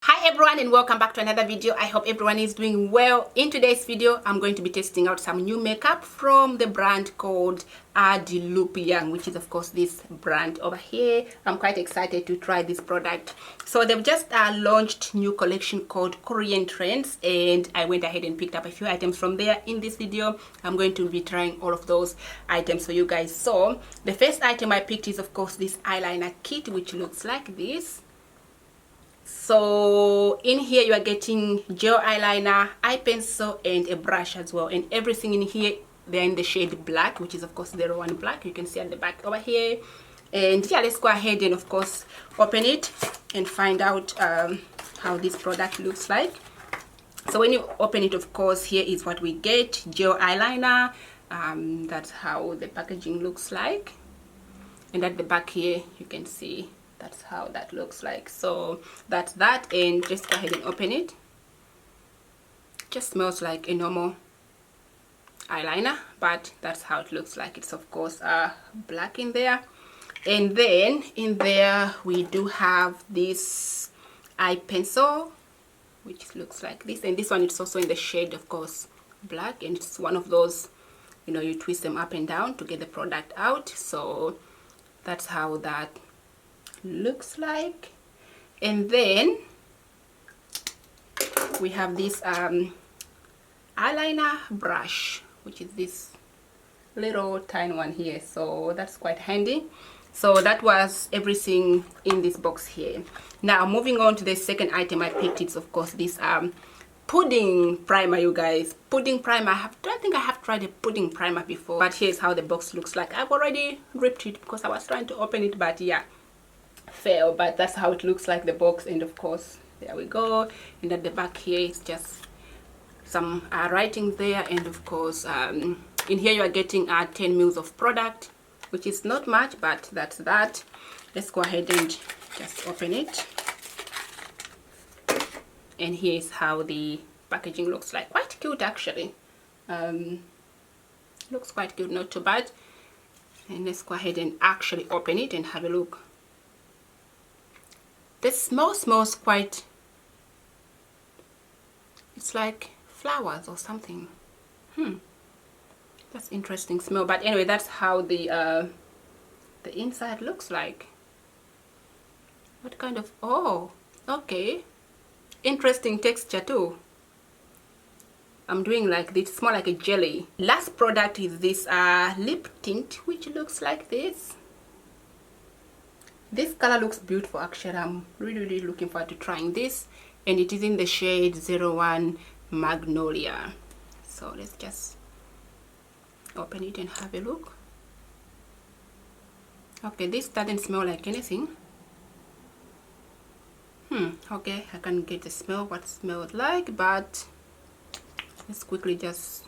Hi everyone and welcome back to another video. I hope everyone is doing well. In today's video I'm going to be testing out some new makeup from the brand called Young, which is of course this brand over here. I'm quite excited to try this product. So they've just launched new collection called Korean Trends, and I went ahead and picked up a few items from there. In this video I'm going to be trying all of those items for you guys. So the first item I picked is of course this eyeliner kit, which looks like this. So in here you are getting gel eyeliner, eye pencil, and a brush as well, and everything in here they're in the shade black, which is of course 01 black. You can see at the back over here. And yeah, let's go ahead and of course open it and find out how this product looks like. So when you open it, of course, here is what we get: gel eyeliner. That's how the packaging looks like, and at the back here you can see that's how that looks like. So that's that, and just go ahead and open it. Just smells like a normal eyeliner, but that's how it looks like. It's of course black in there. And then in there we do have this eye pencil, which looks like this, and this one is also in the shade of course black, and it's one of those, you know, you twist them up and down to get the product out. So that's how that looks like. And then we have this eyeliner brush, which is this little tiny one here, so that's quite handy. So that was everything in this box here. Now moving on to the second item I picked, it's of course this pudding primer, you guys. Pudding primer. I don't think I have tried a pudding primer before, but here's how the box looks like. I've already ripped it because I was trying to open it, but yeah, fail. But that's how it looks like, the box. And of course there we go. And at the back here it's just some writing there, and of course in here you are getting 10 mils of product, which is not much, but that's that. Let's go ahead and just open it. And here's how the packaging looks like. Quite cute actually. Looks quite cute, not too bad. And let's go ahead and actually open it and have a look. The smell smells quite, it's like flowers or something. That's interesting smell. But anyway, that's how the inside looks like. What kind of, oh, okay, interesting texture too. I'm doing like this, it's more like a jelly. Last product is this lip tint, which looks like this. This color looks beautiful actually. I'm really looking forward to trying this, and it is in the shade 01 Magnolia. So let's just open it and have a look. Okay, this doesn't smell like anything. Okay, I can get the smell, what it smells like, but let's quickly just,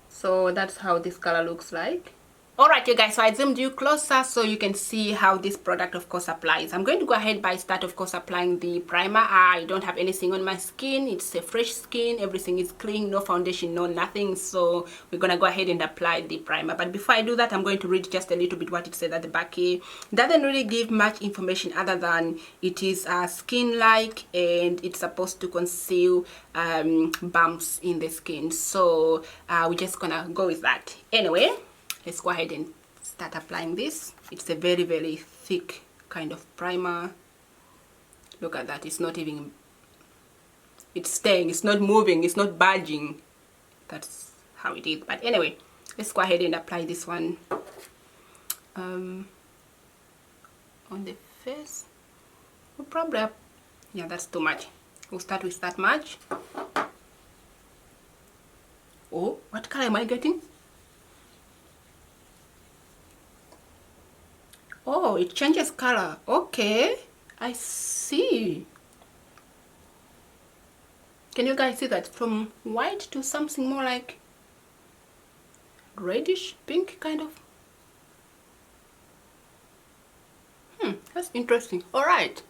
so that's how this color looks like. Alright you guys, so I zoomed you closer so you can see how this product of course applies. I'm going to go ahead by start of course applying the primer. I don't have anything on my skin, it's a fresh skin, everything is clean, no foundation, no nothing. So we're gonna go ahead and apply the primer. But before I do that, I'm going to read just a little bit what it said at the back here. It doesn't really give much information other than it is skin like, and it's supposed to conceal bumps in the skin. So we're just gonna go with that. Anyway, let's go ahead and start applying this. It's a very thick kind of primer. Look at that, it's not even, it's staying, it's not moving, it's not budging. That's how it is. But anyway, let's go ahead and apply this one on the face. We'll probably, yeah, that's too much. We'll start with that much. Oh, what color am I getting? Oh, it changes color. Okay, I see. Can you guys see that? From white to something more like reddish pink kind of. That's interesting. Alright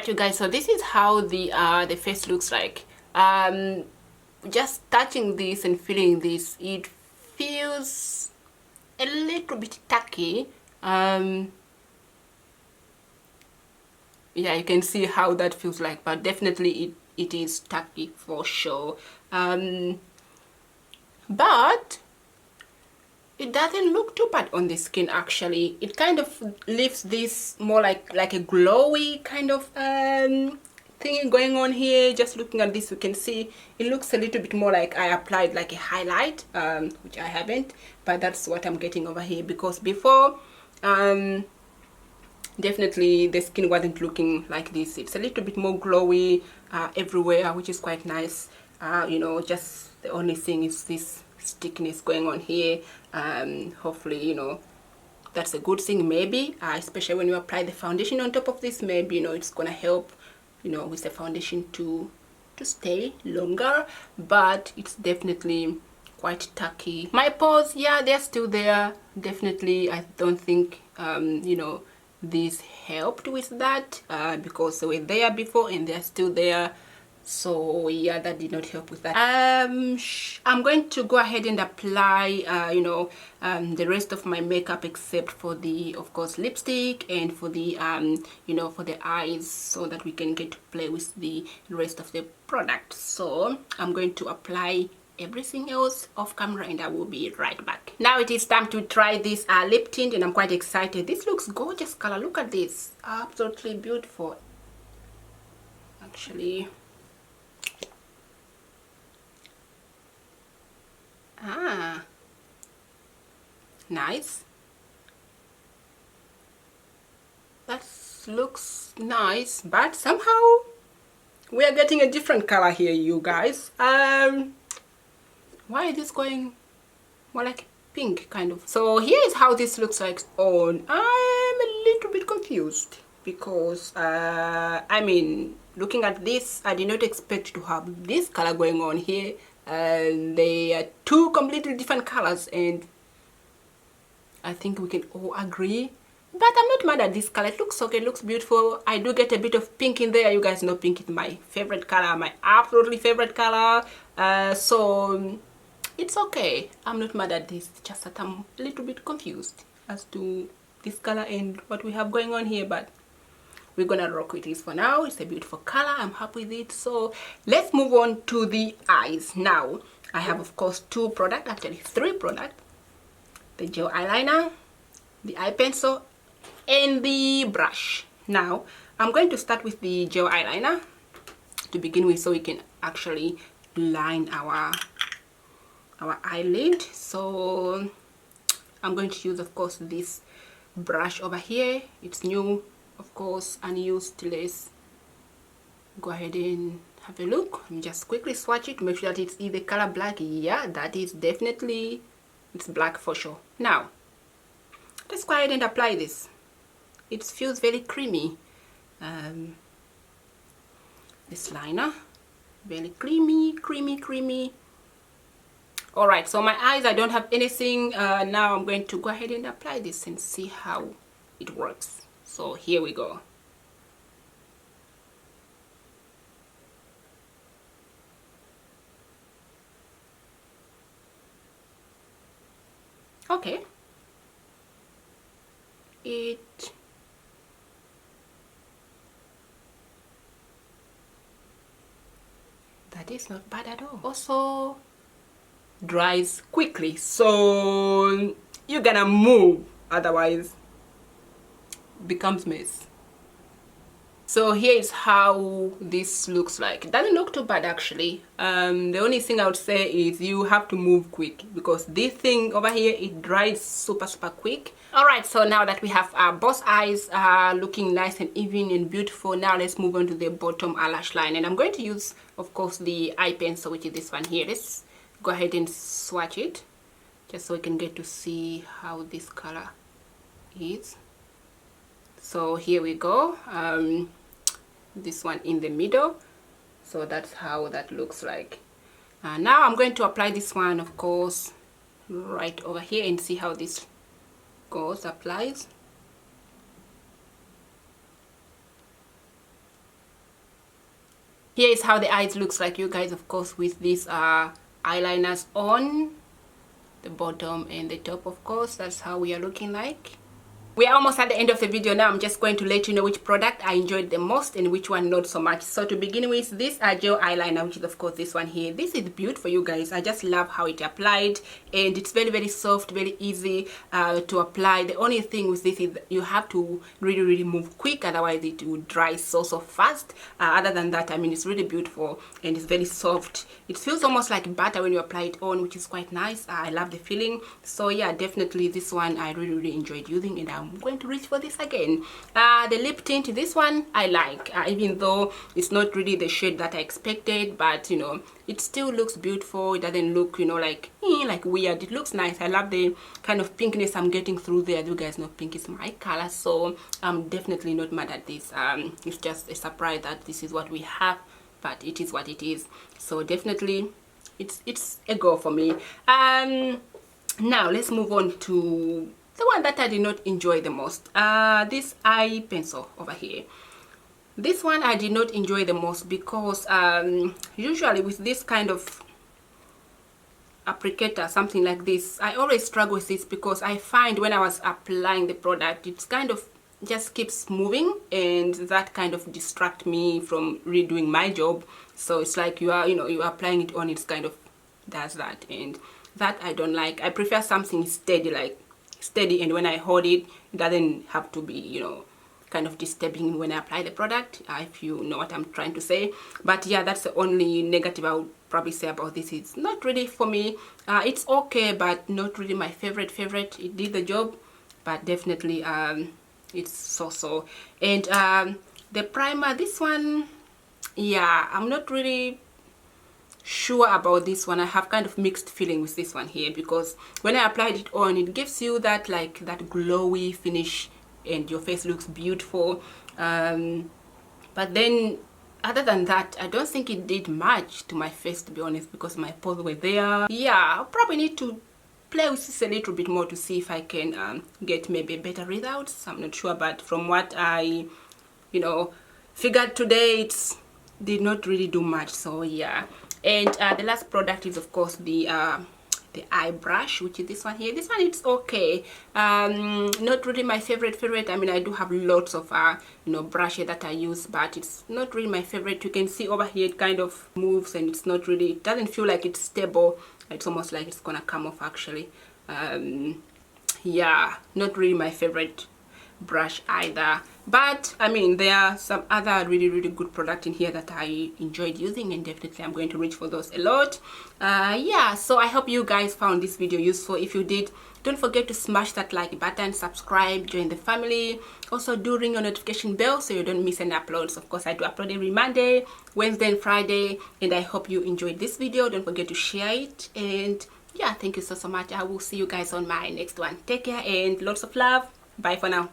you guys, so this is how the face looks like. Just touching this and feeling this, it feels a little bit tacky. yeah, you can see how that feels like, but definitely it is tacky for sure. But it doesn't look too bad on the skin actually. It kind of leaves this more like a glowy kind of thing going on here. Just looking at this, you can see it looks a little bit more like I applied like a highlight, which I haven't, but that's what I'm getting over here, because before definitely the skin wasn't looking like this. It's a little bit more glowy everywhere, which is quite nice. You know, just the only thing is this stickiness going on here. Hopefully, you know, that's a good thing, maybe, especially when you apply the foundation on top of this. Maybe, you know, it's gonna help, you know, with the foundation to stay longer. But it's definitely quite tacky. My pores, yeah, they're still there. Definitely, I don't think you know, this helped with that, because they were there before and they're still there. So yeah, that did not help with that. I'm going to go ahead and apply you know, the rest of my makeup, except for the, of course, lipstick, and for the you know, for the eyes, so that we can get to play with the rest of the product. So I'm going to apply everything else off camera and I will be right back. Now it is time to try this lip tint, and I'm quite excited. This looks gorgeous color. Look at this, absolutely beautiful actually. Nice. That looks nice, but somehow we are getting a different color here, you guys. Why is this going more like pink kind of? So here is how this looks like on. I'm a little bit confused because I mean, looking at this, I did not expect to have this color going on here. They are two completely different colors, and I think we can all agree. But I'm not mad at this color. It looks okay, it looks beautiful. I do get a bit of pink in there. You guys know pink is my favorite color, my absolutely favorite color. So it's okay. I'm not mad at this, just that I'm a little bit confused as to this color and what we have going on here, but we're gonna rock with this for now. It's a beautiful color, I'm happy with it. So let's move on to the eyes. Now I have, of course, two products, actually three products: the gel eyeliner, the eye pencil, and the brush. Now I'm going to start with the gel eyeliner to begin with, so we can actually line our eyelid. So I'm going to use, of course, this brush over here. It's new, of course, unused. Let's go ahead and have a look. Let me just quickly swatch it, make sure that it's either color black. Yeah, that is definitely, it's black for sure. Now let's go ahead and apply this. It feels very creamy, this liner, very creamy. All right, so my eyes, I don't have anything. Now I'm going to go ahead and apply this and see how it works. So here we go. Okay, that is not bad at all. Also dries quickly, so you're gonna move, otherwise becomes mess. So here is how this looks like. It doesn't look too bad actually. The only thing I would say is you have to move quick, because this thing over here, it dries super quick. All right, so now that we have both eyes looking nice and even and beautiful, now let's move on to the bottom eyelash line. And I'm going to use, of course, the eye pencil, which is this one here. Let's go ahead and swatch it just so we can get to see how this color is. So here we go, this one in the middle. So that's how that looks like. Now I'm going to apply this one, of course, right over here, and see how this goes, applies. Here is how the eyes looks like, you guys, of course, with these eyeliners on the bottom and the top. Of course, that's how we are looking like. We are almost at the end of the video now. I'm just going to let you know which product I enjoyed the most and which one not so much. So to begin with, this gel eyeliner, which is of course this one here. This is beautiful, you guys. I just love how it applied, and it's very, very soft, very easy to apply. The only thing with this is you have to really move quick, otherwise it will dry so fast. Other than that, I mean, it's really beautiful and it's very soft. It feels almost like butter when you apply it on, which is quite nice. I love the feeling. So yeah, definitely this one I really enjoyed using, and I'm going to reach for this again. The lip tint, this one I like, even though it's not really the shade that I expected, but you know, it still looks beautiful. It doesn't look, you know, like weird. It looks nice. I love the kind of pinkness I'm getting through there. You guys know pink is my color, so I'm definitely not mad at this. It's just a surprise that this is what we have, but it is what it is. So definitely it's a go for me. Now let's move on to the one that I did not enjoy the most. This eye pencil over here. This one I did not enjoy the most because usually with this kind of applicator, something like this, I always struggle with this because I find when I was applying the product, it's kind of just keeps moving, and that kind of distract me from redoing my job. So it's like you are applying it on, it's kind of does that, and that I don't like. I prefer something steady, like steady, and when I hold it, it doesn't have to be, you know, kind of disturbing when I apply the product, if you know what I'm trying to say. But yeah, that's the only negative I would probably say about this. It's not really for me. It's okay, but not really my favorite. It did the job, but definitely it's so. And the primer, this one, yeah, I'm not really sure about this one. I have kind of mixed feeling with this one here, because when I applied it on, it gives you that like that glowy finish and your face looks beautiful, but then other than that, I don't think it did much to my face, to be honest, because my pores were there. Yeah, I'll probably need to play with this a little bit more to see if I can get maybe better results. I'm not sure, but from what I, you know, figured today, it did not really do much. So yeah. And the last product is of course the eye brush, which is this one here. This one, it's okay. Not really my favorite. I mean, I do have lots of you know, brushes that I use, but it's not really my favorite. You can see over here it kind of moves, and it's not really, it doesn't feel like it's stable. It's almost like it's gonna come off actually. Yeah, not really my favorite brush either, but I mean, there are some other really good product in here that I enjoyed using, and definitely I'm going to reach for those a lot. Yeah, so I hope you guys found this video useful. If you did, don't forget to smash that like button, subscribe, join the family. Also do ring your notification bell so you don't miss any uploads. Of course, I do upload every Monday, Wednesday and Friday, and I hope you enjoyed this video. Don't forget to share it, and yeah, thank you so much. I will see you guys on my next one. Take care and lots of love. Bye for now.